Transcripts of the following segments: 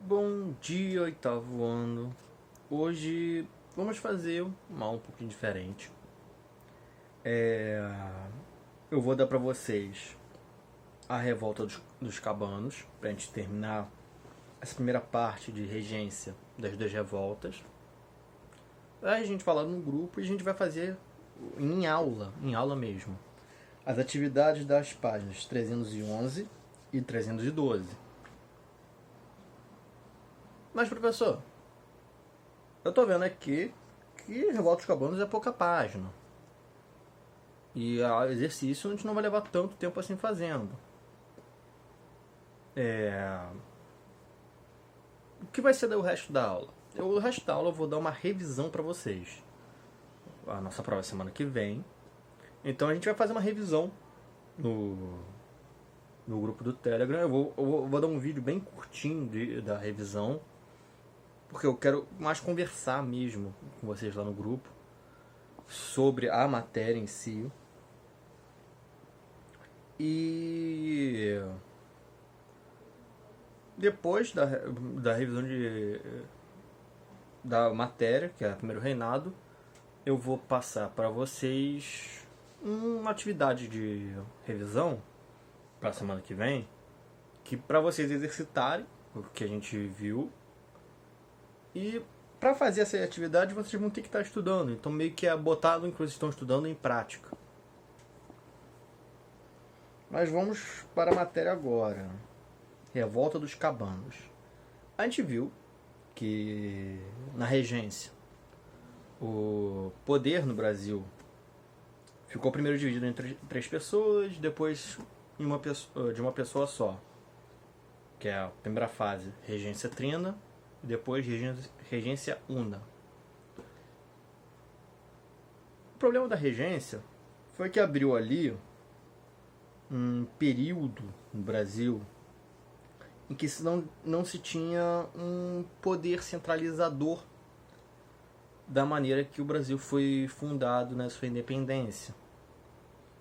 Bom dia, oitavo ano. Hoje vamos fazer um pouquinho diferente. Eu vou dar pra vocês a revolta dos cabanos, pra gente terminar essa primeira parte de regência das duas revoltas. Aí a gente fala no grupo e a gente vai fazer em aula mesmo, as atividades das páginas 311 e 312. Mas, professor, eu tô vendo aqui que Revolta dos Cabanos é pouca página. E o exercício a gente não vai levar tanto tempo assim fazendo. O que vai ser o resto da aula? O resto da aula eu vou dar uma revisão para vocês. A nossa prova é semana que vem. Então a gente vai fazer uma revisão no grupo do Telegram. Eu vou dar um vídeo bem curtinho da revisão, porque eu quero mais conversar mesmo com vocês lá no grupo sobre a matéria em si. E depois da revisão da matéria, que é o primeiro reinado, eu vou passar para vocês uma atividade de revisão para a semana que vem, que para vocês exercitarem o que a gente viu. E para fazer essa atividade vocês vão ter que estar estudando, então meio que é botado enquanto estão estudando em prática. Mas vamos para a matéria agora. Revolta dos Cabanos. A gente viu que na regência o poder no Brasil ficou primeiro dividido entre três pessoas, depois de uma pessoa só, que é a primeira fase, regência trina, e depois regência una. O problema da regência foi que abriu ali um período no Brasil em que não se tinha um poder centralizador da maneira que o Brasil foi fundado na sua independência.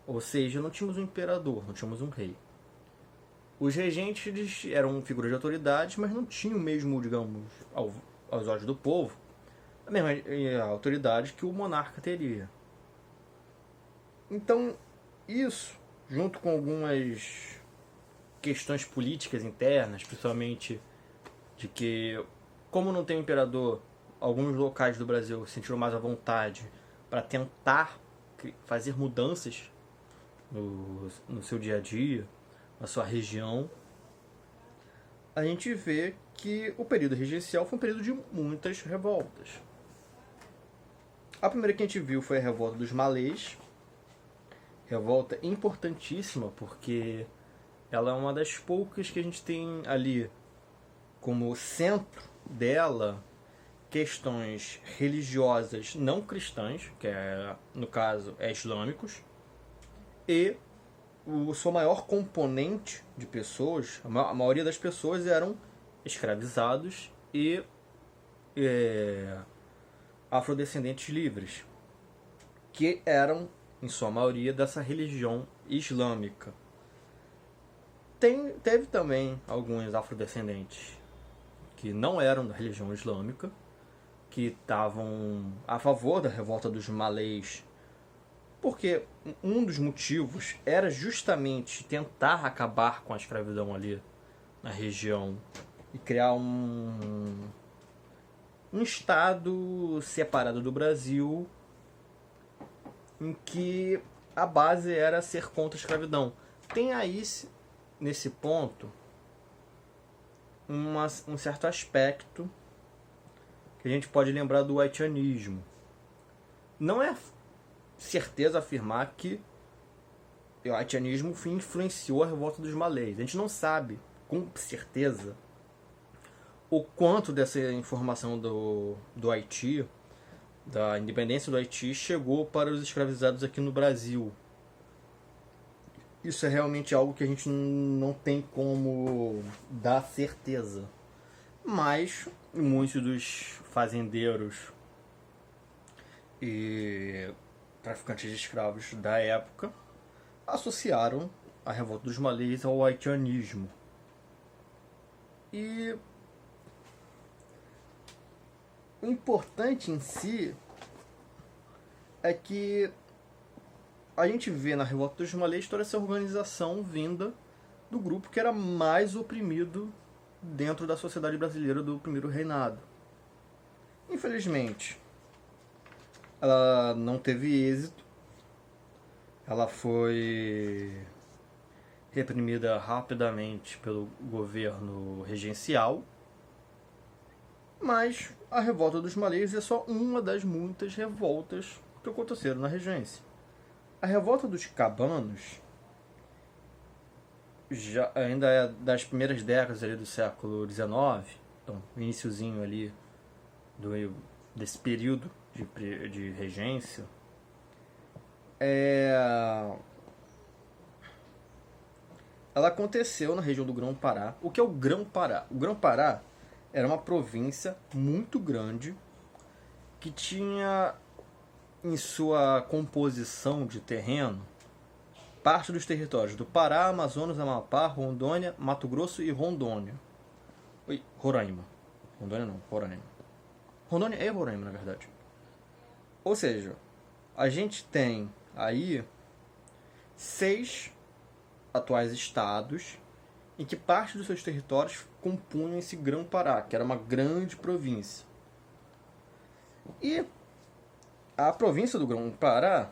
Ou seja, não tínhamos um imperador, não tínhamos um rei. Os regentes eram figuras de autoridade, mas não tinham mesmo, digamos, aos olhos do povo, a mesma autoridade que o monarca teria. Então, isso, junto com algumas questões políticas internas, principalmente de que, como não tem um imperador, alguns locais do Brasil sentiram mais à vontade para tentar fazer mudanças no seu dia a dia, na sua região. A gente vê que o período regencial foi um período de muitas revoltas. A primeira que a gente viu foi a revolta dos malês, revolta importantíssima porque ela é uma das poucas que a gente tem ali como centro dela questões religiosas não cristãs, que no caso é islâmicos, e o seu maior componente de pessoas, a maioria das pessoas eram escravizados e afrodescendentes livres, que eram, em sua maioria, dessa religião islâmica. Teve também alguns afrodescendentes que não eram da religião islâmica, que estavam a favor da revolta dos malês, porque um dos motivos era justamente tentar acabar com a escravidão ali na região e criar um estado separado do Brasil, em que a base era ser contra a escravidão. Tem aí, nesse ponto, um certo aspecto que a gente pode lembrar do haitianismo. Não é certeza afirmar que o haitianismo influenciou a revolta dos malês. A gente não sabe com certeza o quanto dessa informação do Haiti, da independência do Haiti, chegou para os escravizados aqui no Brasil. Isso é realmente algo que a gente não tem como dar certeza. Mas muitos dos fazendeiros e traficantes de escravos da época associaram a revolta dos malês ao haitianismo. E o importante em si é que a gente vê na Revolta dos Malês toda essa organização vinda do grupo que era mais oprimido dentro da sociedade brasileira do primeiro reinado. Infelizmente, ela não teve êxito. Ela foi reprimida rapidamente pelo governo regencial. Mas a Revolta dos Malês é só uma das muitas revoltas que aconteceram na regência. A Revolta dos Cabanos já, ainda é das primeiras décadas ali do século XIX, então iniciozinho ali desse período de regência. Ela aconteceu na região do Grão-Pará. O que é o Grão-Pará? O Grão-Pará era uma província muito grande que tinha em sua composição de terreno parte dos territórios do Pará, Amazonas, Amapá, Rondônia, Mato Grosso e Rondônia. Roraima. Rondônia não, Roraima. Rondônia e Roraima, na verdade. Ou seja, a gente tem aí 6 atuais estados em que parte dos seus territórios compunham esse Grão-Pará, que era uma grande província. E a província do Grão-Pará,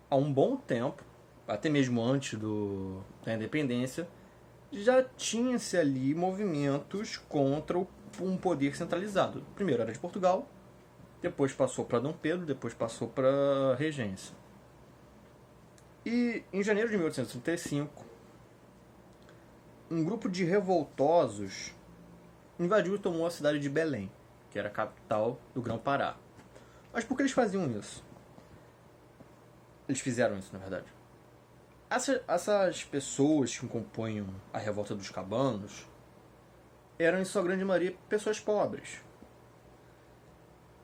há um bom tempo, até mesmo antes da independência, já tinha-se ali movimentos contra um poder centralizado. Primeiro era de Portugal, depois passou para Dom Pedro, depois passou para Regência. E em janeiro de 1835, um grupo de revoltosos invadiu e tomou a cidade de Belém, que era a capital do Grão-Pará. Mas por que eles faziam isso? Eles fizeram isso, na verdade. Essas pessoas que compunham a Revolta dos Cabanos eram, em sua grande maioria, pessoas pobres.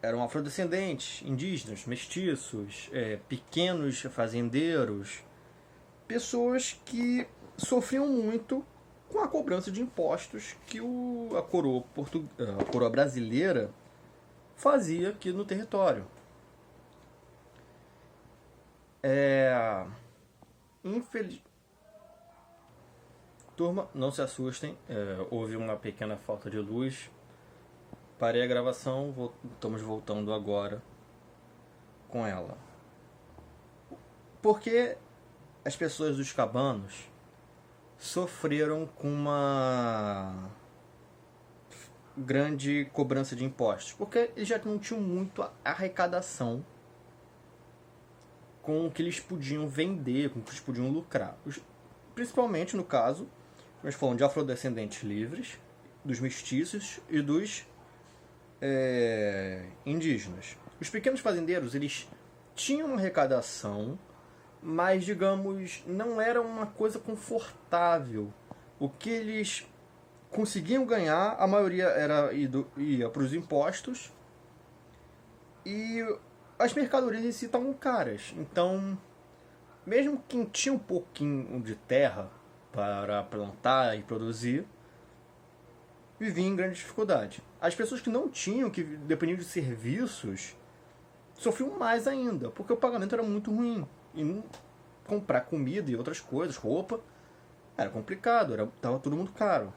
Eram afrodescendentes, indígenas, mestiços, pequenos fazendeiros, pessoas que sofriam muito com a cobrança de impostos que a coroa brasileira fazia aqui no território. Turma, não se assustem, houve uma pequena falta de luz. Parei a gravação, estamos voltando agora com ela. Porque as pessoas dos cabanos sofreram com uma grande cobrança de impostos, porque eles já não tinham muito arrecadação com o que eles podiam vender, com o que eles podiam lucrar. Principalmente no caso, nós falamos de afrodescendentes livres, dos mestiços e dos indígenas. Os pequenos fazendeiros, eles tinham uma arrecadação, mas, digamos, não era uma coisa confortável. O que eles conseguiam ganhar, a maioria ia para os impostos, e as mercadorias em si estavam caras. Então, mesmo quem tinha um pouquinho de terra para plantar e produzir, vivia em grande dificuldade. As pessoas que não tinham, que dependiam de serviços, sofriam mais ainda, porque o pagamento era muito ruim. E comprar comida e outras coisas, roupa, era complicado, estava tudo muito caro.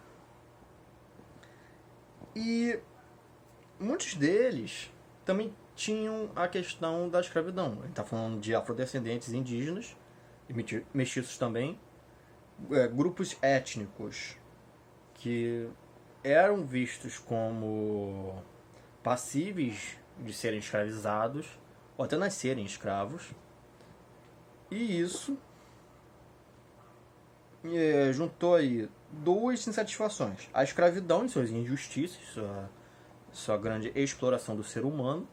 E muitos deles também tinham a questão da escravidão. A gente está falando de afrodescendentes indígenas, e mestiços também, grupos étnicos que eram vistos como passíveis de serem escravizados, ou até nascerem escravos. E isso juntou aí duas insatisfações: a escravidão e suas injustiças, sua grande exploração do ser humano,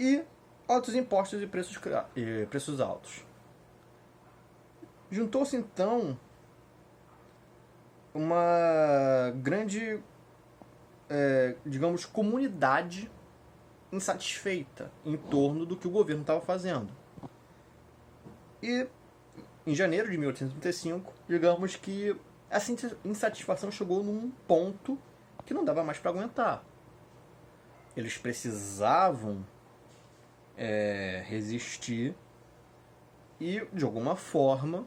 e altos impostos e preços altos. Juntou-se então uma grande, digamos, comunidade insatisfeita em torno do que o governo estava fazendo. E em janeiro de 1835, digamos que essa insatisfação chegou num ponto que não dava mais para aguentar. eles precisavam resistir e, de alguma forma,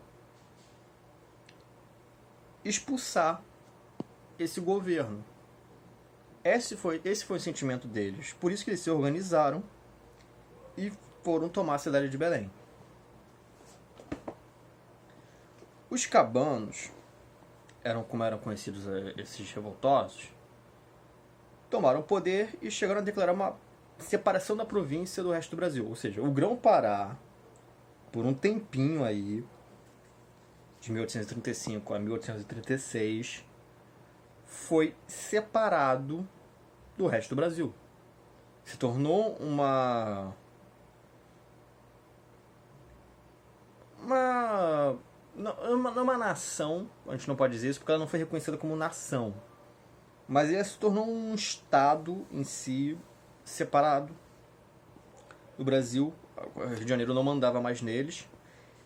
expulsar esse governo. Esse foi o sentimento deles. Por isso que eles se organizaram e foram tomar a cidade de Belém. Os cabanos, como eram conhecidos esses revoltosos, tomaram o poder e chegaram a declarar uma separação da província do resto do Brasil. Ou seja, o Grão-Pará, por um tempinho aí, de 1835 a 1836, foi separado do resto do Brasil. Se tornou uma nação, a gente não pode dizer isso porque ela não foi reconhecida como nação, mas ela se tornou um estado em si, separado do Brasil. O Rio de Janeiro não mandava mais neles.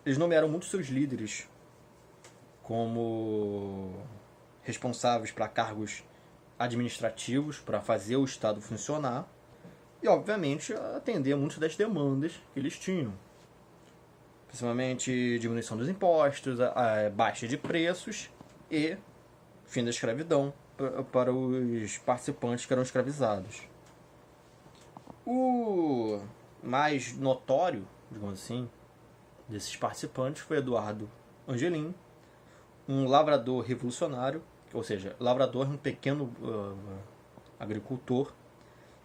Eles nomearam muitos seus líderes como responsáveis para cargos administrativos, para fazer o Estado funcionar e, obviamente, atender a muitas das demandas que eles tinham. Principalmente diminuição dos impostos, a baixa de preços e fim da escravidão para os participantes que eram escravizados. O mais notório, digamos assim, desses participantes foi Eduardo Angelim, um lavrador revolucionário, ou seja, lavrador é um pequeno agricultor,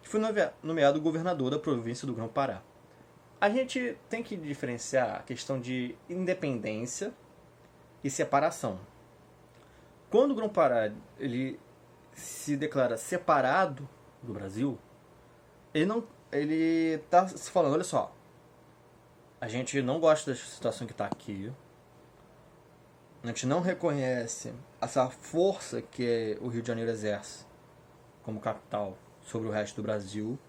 que foi nomeado governador da província do Grão-Pará. A gente tem que diferenciar a questão de independência e separação. Quando o Grão-Pará ele se declara separado do Brasil, ele está se falando, olha só, a gente não gosta da situação que está aqui, a gente não reconhece essa força que o Rio de Janeiro exerce como capital sobre o resto do Brasil,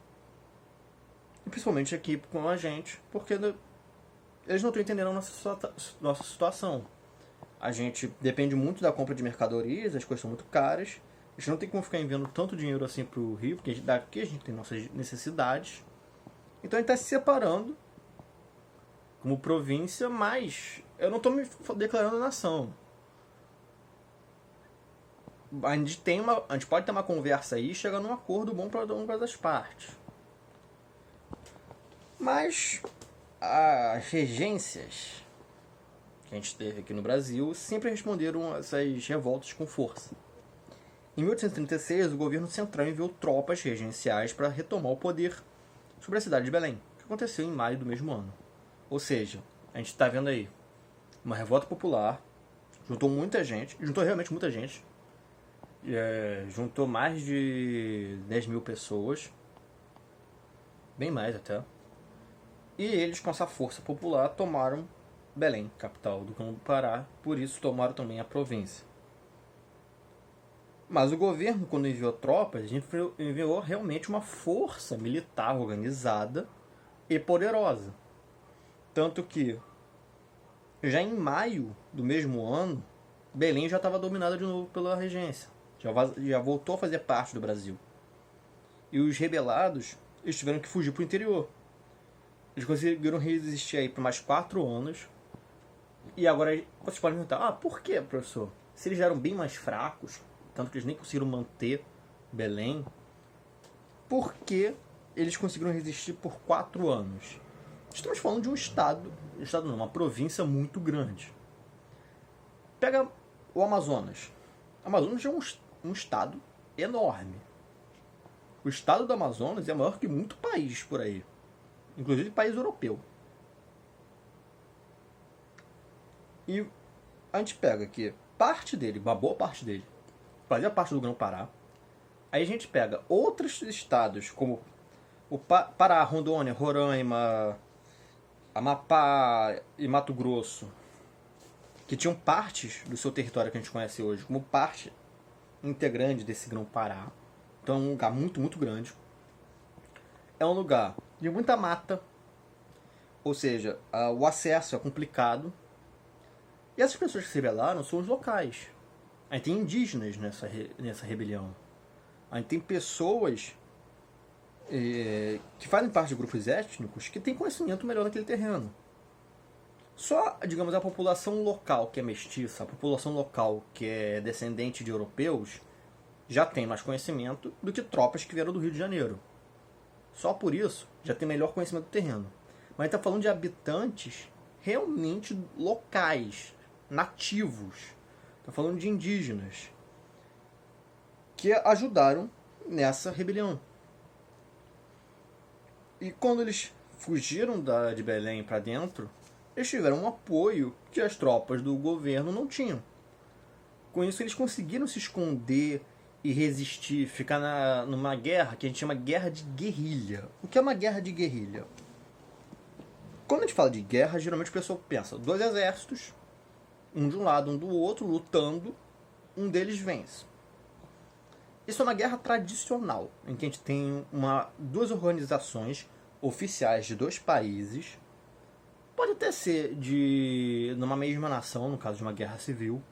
e principalmente aqui com a gente, porque eles não estão entendendo a nossa situação. A gente depende muito da compra de mercadorias, as coisas são muito caras, a gente não tem como ficar enviando tanto dinheiro assim para o Rio, porque daqui a gente tem nossas necessidades. Então a gente está se separando como província, mas eu não estou me declarando nação. A gente pode ter uma conversa aí e chegar num acordo bom para ambas as partes. Mas as regências que a gente teve aqui no Brasil sempre responderam a essas revoltas com força. Em 1836, o governo central enviou tropas regenciais para retomar o poder sobre a cidade de Belém, que aconteceu em maio do mesmo ano. Ou seja, a gente está vendo aí uma revolta popular, juntou realmente muita gente, juntou mais de 10 mil pessoas, bem mais até, e eles com essa força popular tomaram Belém, capital do Grão-Pará, por isso tomaram também a província. Mas o governo, quando enviou tropas, enviou realmente uma força militar organizada e poderosa. Tanto que, já em maio do mesmo ano, Belém já estava dominada de novo pela regência. Já voltou a fazer parte do Brasil. E os rebelados eles tiveram que fugir para o interior. Eles conseguiram resistir aí por mais 4 anos. E agora vocês podem perguntar, por que, professor? Se eles eram bem mais fracos, tanto que eles nem conseguiram manter Belém, por que eles conseguiram resistir por 4 anos? Estamos falando de uma província muito grande. Pega o Amazonas. O Amazonas é um estado enorme. O estado do Amazonas é maior que muito país por aí, inclusive país europeu. E a gente pega aqui uma boa parte dele, fazia parte do Grão-Pará. Aí a gente pega outros estados, como o Pará, Rondônia, Roraima, Amapá e Mato Grosso, que tinham partes do seu território que a gente conhece hoje como parte integrante desse Grão-Pará. Então é um lugar muito, muito grande. É um lugar de muita mata, ou seja, o acesso é complicado. E essas pessoas que se rebelaram são os locais. A gente tem indígenas nessa rebelião. A gente tem pessoas que fazem parte de grupos étnicos que têm conhecimento melhor daquele terreno. Só, digamos, a população local que é mestiça, a população local que é descendente de europeus, já tem mais conhecimento do que tropas que vieram do Rio de Janeiro. Só por isso já tem melhor conhecimento do terreno. Mas está falando de habitantes realmente locais, nativos. Está falando de indígenas que ajudaram nessa rebelião. E quando eles fugiram de Belém para dentro, eles tiveram um apoio que as tropas do governo não tinham. Com isso, eles conseguiram se esconder e resistir, ficar numa guerra que a gente chama guerra de guerrilha. O que é uma guerra de guerrilha? Quando a gente fala de guerra, geralmente o pessoal pensa 2 exércitos, um de um lado, um do outro, lutando, um deles vence. Isso é uma guerra tradicional, em que a gente tem 2 organizações oficiais de 2 países. Pode até ser numa mesma nação, no caso de uma guerra civil,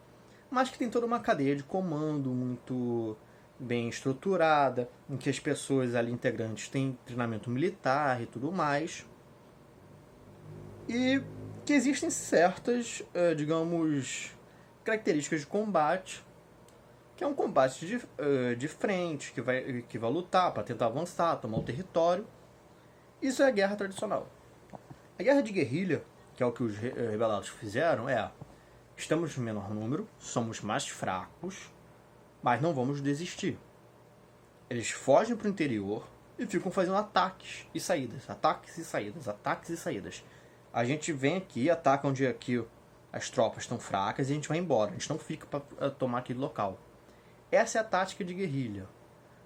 mas que tem toda uma cadeia de comando muito bem estruturada, em que as pessoas ali integrantes têm treinamento militar e tudo mais. E que existem certas, digamos, características de combate, que é um combate de frente, que vai lutar para tentar avançar, tomar o território. Isso é a guerra tradicional. A guerra de guerrilha, que é o que os rebelados fizeram, estamos em menor número, somos mais fracos, mas não vamos desistir. Eles fogem para o interior e ficam fazendo ataques e saídas, ataques e saídas, ataques e saídas. A gente vem aqui, ataca onde aqui as tropas estão fracas e a gente vai embora. A gente não fica para tomar aquele local. Essa é a tática de guerrilha.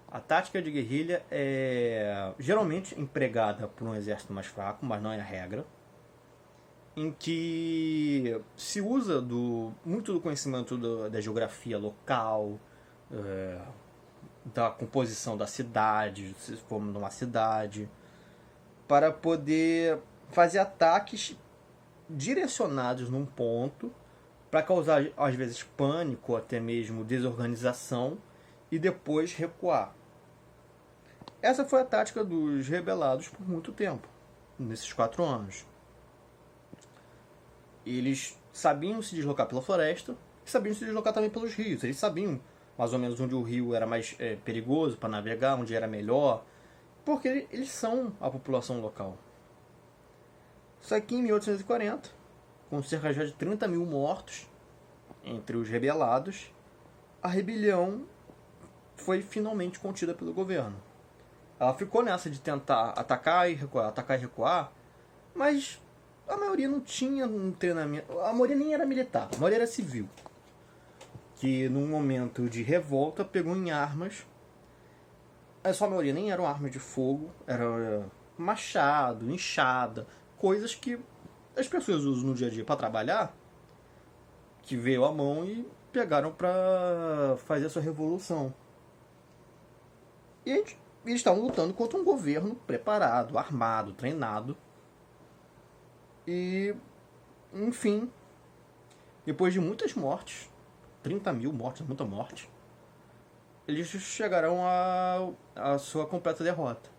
A tática de guerrilha é geralmente empregada por um exército mais fraco, mas não é a regra, em que se usa muito do conhecimento da geografia local, da composição da cidade, se for numa cidade, para poder fazer ataques direcionados num ponto, para causar às vezes pânico, até mesmo desorganização, e depois recuar. Essa foi a tática dos rebelados por muito tempo, nesses 4 anos. Eles sabiam se deslocar pela floresta e sabiam se deslocar também pelos rios. Eles sabiam mais ou menos onde o rio era mais perigoso para navegar, onde era melhor, porque eles são a população local. Só que em 1840, com cerca já de 30 mil mortos entre os rebelados, a rebelião foi finalmente contida pelo governo. Ela ficou nessa de tentar atacar e recuar, mas a maioria não tinha um treinamento. A maioria nem era militar, a maioria era civil. Que num momento de revolta pegou em armas. A sua maioria nem eram armas de fogo, era machado, enxada, coisas que as pessoas usam no dia a dia para trabalhar, que veio à mão e pegaram para fazer a sua revolução. E eles estavam lutando contra um governo preparado, armado, treinado. E, enfim, depois de muitas mortes, 30 mil mortes, muita morte, eles chegaram à sua completa derrota.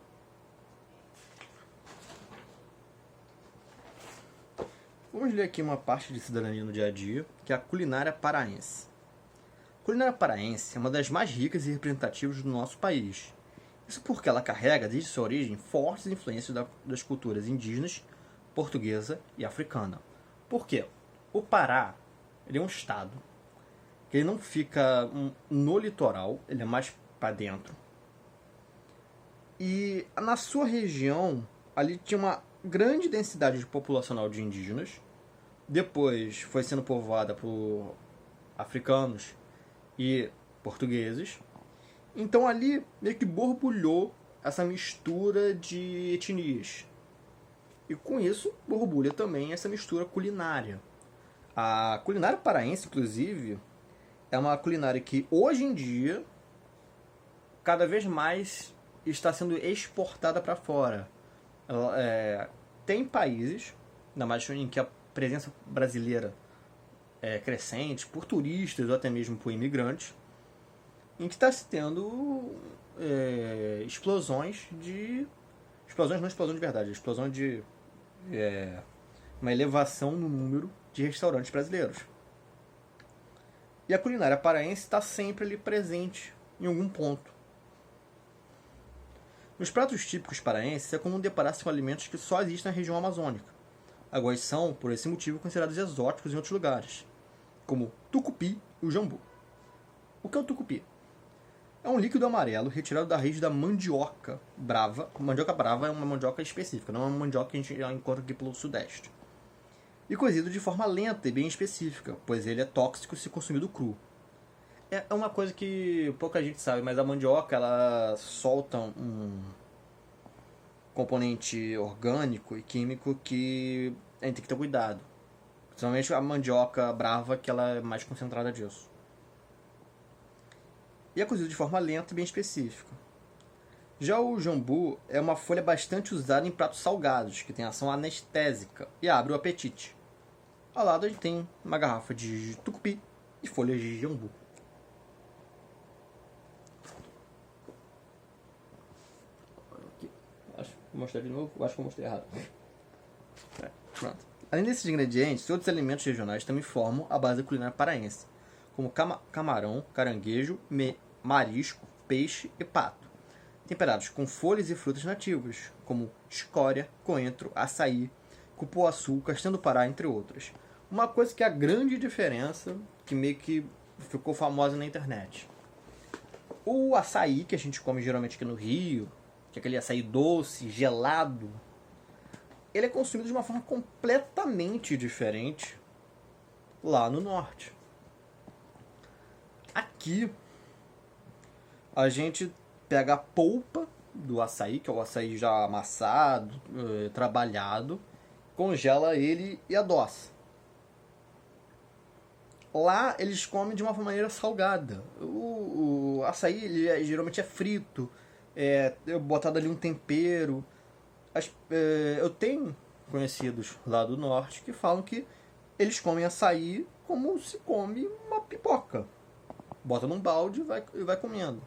Vamos ler aqui uma parte de cidadania no dia a dia, que é a culinária paraense. A culinária paraense é uma das mais ricas e representativas do nosso país. Isso porque ela carrega, desde sua origem, fortes influências das culturas indígenas, portuguesa e africana. Por quê? O Pará, ele é um estado que ele não fica no litoral, ele é mais para dentro. E na sua região, ali tinha uma grande densidade populacional de indígenas. Depois foi sendo povoada por africanos e portugueses. Então ali meio que borbulhou essa mistura de etnias. E com isso borbulha também essa mistura culinária. A culinária paraense, inclusive, é uma culinária que hoje em dia cada vez mais está sendo exportada para fora. Tem países, ainda mais em que a presença brasileira é crescente, por turistas ou até mesmo por imigrantes, em que está se tendo explosões de... Explosões não explosão de verdade, explosão de... uma elevação no número de restaurantes brasileiros. E a culinária paraense está sempre ali presente em algum ponto. Nos pratos típicos paraenses é comum deparar-se com alimentos que só existem na região amazônica. Agora são, por esse motivo, considerados exóticos em outros lugares, como o tucupi e o jambu. O que é o tucupi? É um líquido amarelo retirado da raiz da mandioca brava. Mandioca brava é uma mandioca específica, não é uma mandioca que a gente já encontra aqui pelo sudeste. E cozido de forma lenta e bem específica, pois ele é tóxico se consumido cru. É uma coisa que pouca gente sabe, mas a mandioca ela solta um componente orgânico e químico que a gente tem que ter cuidado. Principalmente a mandioca brava, que ela é mais concentrada disso. E é cozido de forma lenta e bem específica. Já o jambu é uma folha bastante usada em pratos salgados, que tem ação anestésica e abre o apetite. Ao lado a gente tem uma garrafa de tucupi e folhas de jambu. Vou mostrar de novo, acho que eu mostrei errado. Pronto. Além desses ingredientes, outros alimentos regionais também formam a base da culinária paraense, como camarão, caranguejo, marisco, peixe e pato, temperados com folhas e frutas nativas, como chicória, coentro, açaí, cupuaçu, castanha do Pará, entre outras. Uma coisa que é a grande diferença, que meio que ficou famosa na internet. O açaí, que a gente come geralmente aqui no Rio, que é aquele açaí doce, gelado, ele é consumido de uma forma completamente diferente lá no norte. Aqui, a gente pega a polpa do açaí, que é o açaí já amassado, trabalhado, congela ele e adoça. Lá, eles comem de uma maneira salgada. O açaí ele geralmente é frito, botado ali um tempero. Eu tenho conhecidos lá do norte que falam que eles comem açaí como se come uma pipoca. Bota num balde e vai comendo.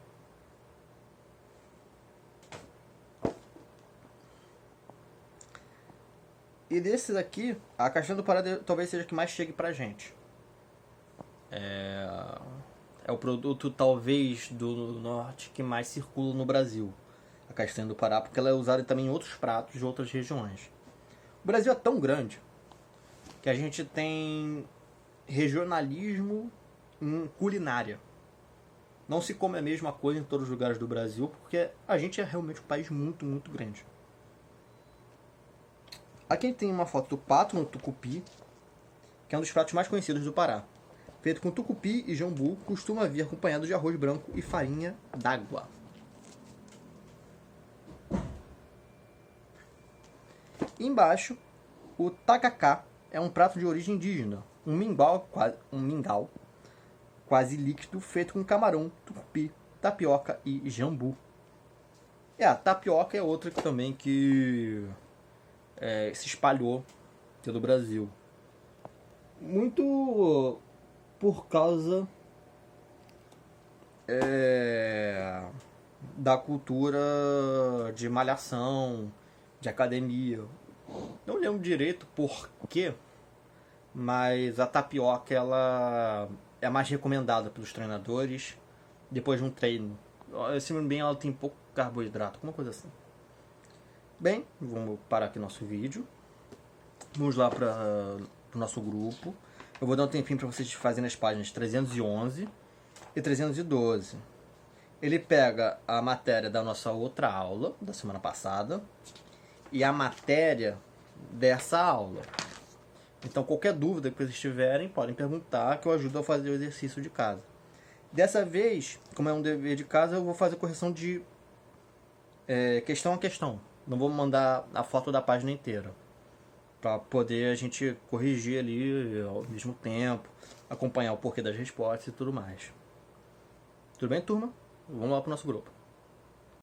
E desses aqui, a castanha do Pará talvez seja a que mais chegue pra gente. É o produto talvez do norte que mais circula no Brasil, a castanha do Pará, porque ela é usada também em outros pratos de outras regiões. O Brasil é tão grande que a gente tem regionalismo em culinária. Não se come a mesma coisa em todos os lugares do Brasil, porque a gente é realmente um país muito, muito grande. Aqui tem uma foto do pato no tucupi, que é um dos pratos mais conhecidos do Pará. Feito com tucupi e jambu, costuma vir acompanhado de arroz branco e farinha d'água. Embaixo, o tacacá é um prato de origem indígena, um mingau quase líquido feito com camarão, tucupi, tapioca e jambu. A tapioca é outra também que se espalhou pelo Brasil. Muito por causa da cultura de malhação, de academia. Não lembro direito por quê, mas a tapioca ela é mais recomendada pelos treinadores depois de um treino. Se não me engano, ela tem pouco carboidrato, alguma coisa assim. Bem, vamos parar aqui nosso vídeo. Vamos lá para o nosso grupo. Eu vou dar um tempinho para vocês fazerem as páginas 311 e 312. Ele pega a matéria da nossa outra aula, da semana passada, e a matéria dessa aula. Então, qualquer dúvida que vocês tiverem, podem perguntar, que eu ajudo a fazer o exercício de casa. Dessa vez, como é um dever de casa, eu vou fazer correção de questão a questão. Não vou mandar a foto da página inteira, para poder a gente corrigir ali ao mesmo tempo, acompanhar o porquê das respostas e tudo mais. Tudo bem, turma? Vamos lá para o nosso grupo.